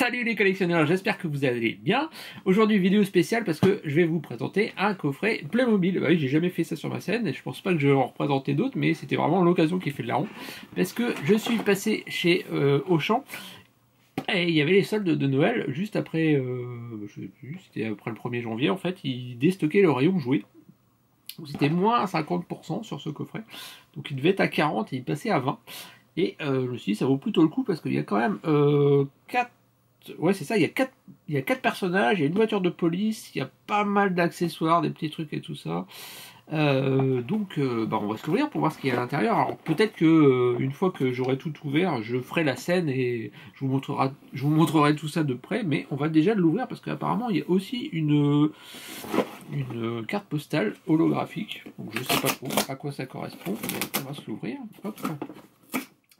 Salut les collectionneurs, j'espère que vous allez bien. Aujourd'hui vidéo spéciale parce que je vais vous présenter un coffret Playmobil. Bah oui, j'ai jamais fait ça sur ma chaîne et je pense pas que je vais en représenter d'autres, mais c'était vraiment l'occasion qui fait de la ronde. Parce que je suis passé chez Auchan et il y avait les soldes de Noël juste après, je sais plus, c'était après le 1er janvier en fait, ils déstockaient le rayon jouets. C'était moins 50% sur ce coffret, donc il devait être à 40 et il passait à 20. Et je me suis dit ça vaut plutôt le coup parce qu'il y a quand même 4. Ouais, c'est ça, il y a 4 personnages, il y a une voiture de police, il y a pas mal d'accessoires, des petits trucs et tout ça. Donc, on va se l'ouvrir pour voir ce qu'il y a à l'intérieur. Alors, peut-être que une fois que j'aurai tout ouvert, je ferai la scène et je vous montrerai tout ça de près. Mais on va déjà l'ouvrir parce qu'apparemment, il y a aussi une carte postale holographique. Donc, je sais pas trop à quoi ça correspond. On va se l'ouvrir. Hop.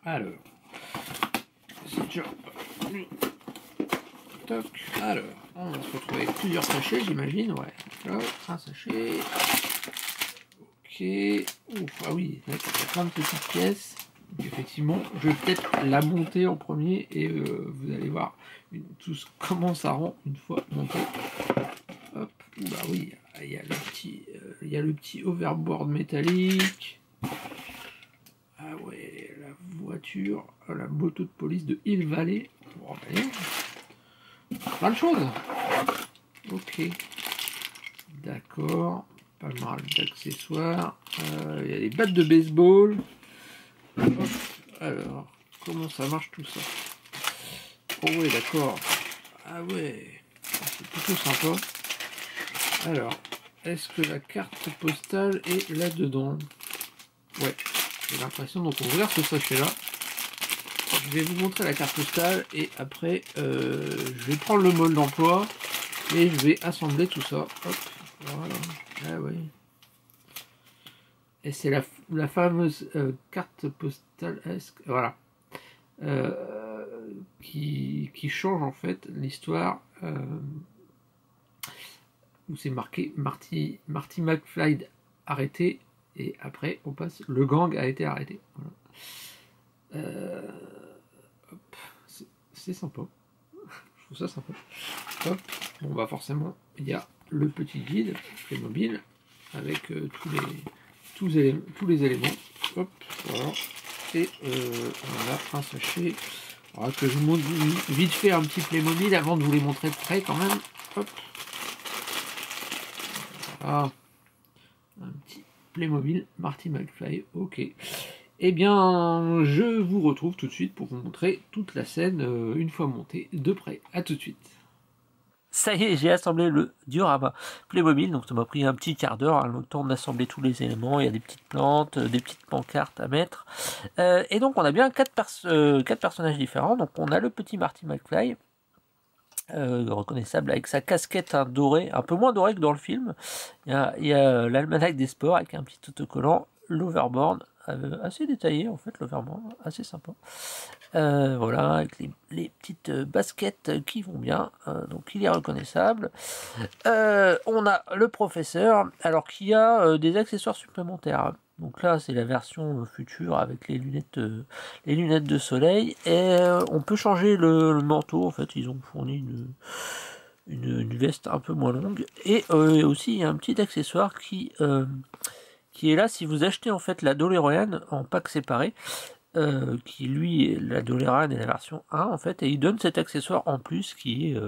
Alors, c'est déjà... Alors, on va se retrouver avec plusieurs sachets, j'imagine. Ouais, là, un sachet. Ok. Ouf, ah oui, il y a plein de petites pièces. Donc, effectivement, je vais peut-être la monter en premier et vous allez voir tout comment ça rend une fois monté. Hop, bah oui, il y a le petit overboard métallique. Ah ouais, la voiture, la moto de police de Hill Valley. Bon, allez. Plein de choses. Ok. D'accord. Pas mal d'accessoires. Il y a des battes de baseball. Hop. Alors, comment ça marche tout ça? Oh ouais, d'accord. Ah ouais. C'est plutôt sympa. Alors, est-ce que la carte postale est là-dedans? Ouais. J'ai l'impression. Donc on va ouvrir ce sachet-là. Je vais vous montrer la carte postale et après je vais prendre le mode d'emploi et je vais assembler tout ça. Hop, voilà. Ah ouais. Et c'est la fameuse carte postale, voilà, qui change en fait l'histoire où c'est marqué Marty McFly arrêté et après on passe le gang a été arrêté. Voilà. C'est sympa. Je trouve ça sympa. Hop. Bon bah forcément, il y a le petit guide Playmobil avec tous les éléments. Hop, voilà. Et on a un sachet. Alors que je vous montre vite fait un petit Playmobil avant de vous les montrer de près quand même. Hop. Voilà. Un petit Playmobil Marty McFly. Ok. Eh bien, je vous retrouve tout de suite pour vous montrer toute la scène une fois montée de près. A tout de suite. Ça y est, j'ai assemblé le diorama Playmobil, donc ça m'a pris un petit quart d'heure, le temps d'assembler tous les éléments. Il y a des petites plantes, des petites pancartes à mettre. Et donc on a bien 4 personnages différents. Donc on a le petit Marty McFly, reconnaissable avec sa casquette dorée, un peu moins dorée que dans le film. Il y a l'almanach des sports avec un petit autocollant, l'overboard, assez détaillé en fait, l'overboard, assez sympa. Voilà, avec les petites baskets qui vont bien, donc il est reconnaissable. On a le professeur, alors qui a des accessoires supplémentaires. Donc là, c'est la version future avec les lunettes de soleil. Et on peut changer le manteau. En fait, ils ont fourni une veste un peu moins longue. Et aussi, il y a un petit accessoire qui est là si vous achetez en fait la DeLorean en pack séparé. Qui lui, la DeLorean est la version 1 en fait. Et il donne cet accessoire en plus qui est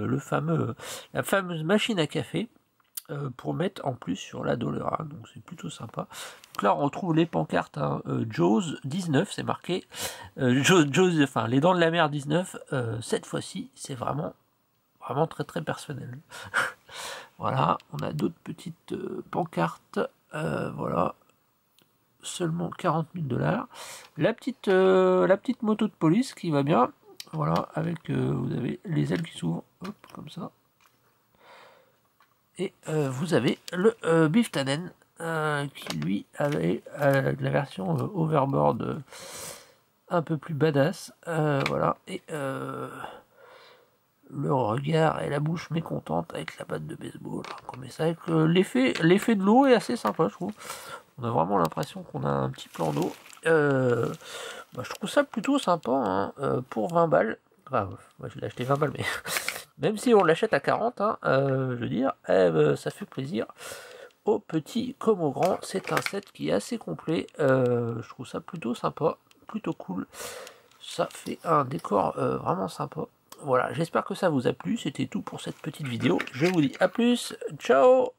la fameuse machine à café. Pour mettre en plus sur la DeLorean, donc c'est plutôt sympa. Donc là on retrouve les pancartes, hein, Jaws 19, c'est marqué Jaws, enfin les dents de la mer 19, cette fois-ci c'est vraiment très très personnel. Voilà, on a d'autres petites pancartes, voilà, seulement 40 000 $. La petite moto de police qui va bien, voilà, avec vous avez les ailes qui s'ouvrent, hop, comme ça. Et vous avez le Biff Tannen qui lui avait la version overboard un peu plus badass, voilà, et le regard et la bouche mécontente avec la batte de baseball, comme ça, avec l'effet de l'eau est assez sympa, je trouve. On a vraiment l'impression qu'on a un petit plan d'eau. Je trouve ça plutôt sympa, hein, pour 20 balles. Enfin, moi je l'ai acheté 20 balles, mais même si on l'achète à 40, hein, je veux dire, ça fait plaisir aux petits comme aux grands. C'est un set qui est assez complet, je trouve ça plutôt sympa, plutôt cool. Ça fait un décor vraiment sympa. Voilà, j'espère que ça vous a plu. C'était tout pour cette petite vidéo. Je vous dis à plus, ciao!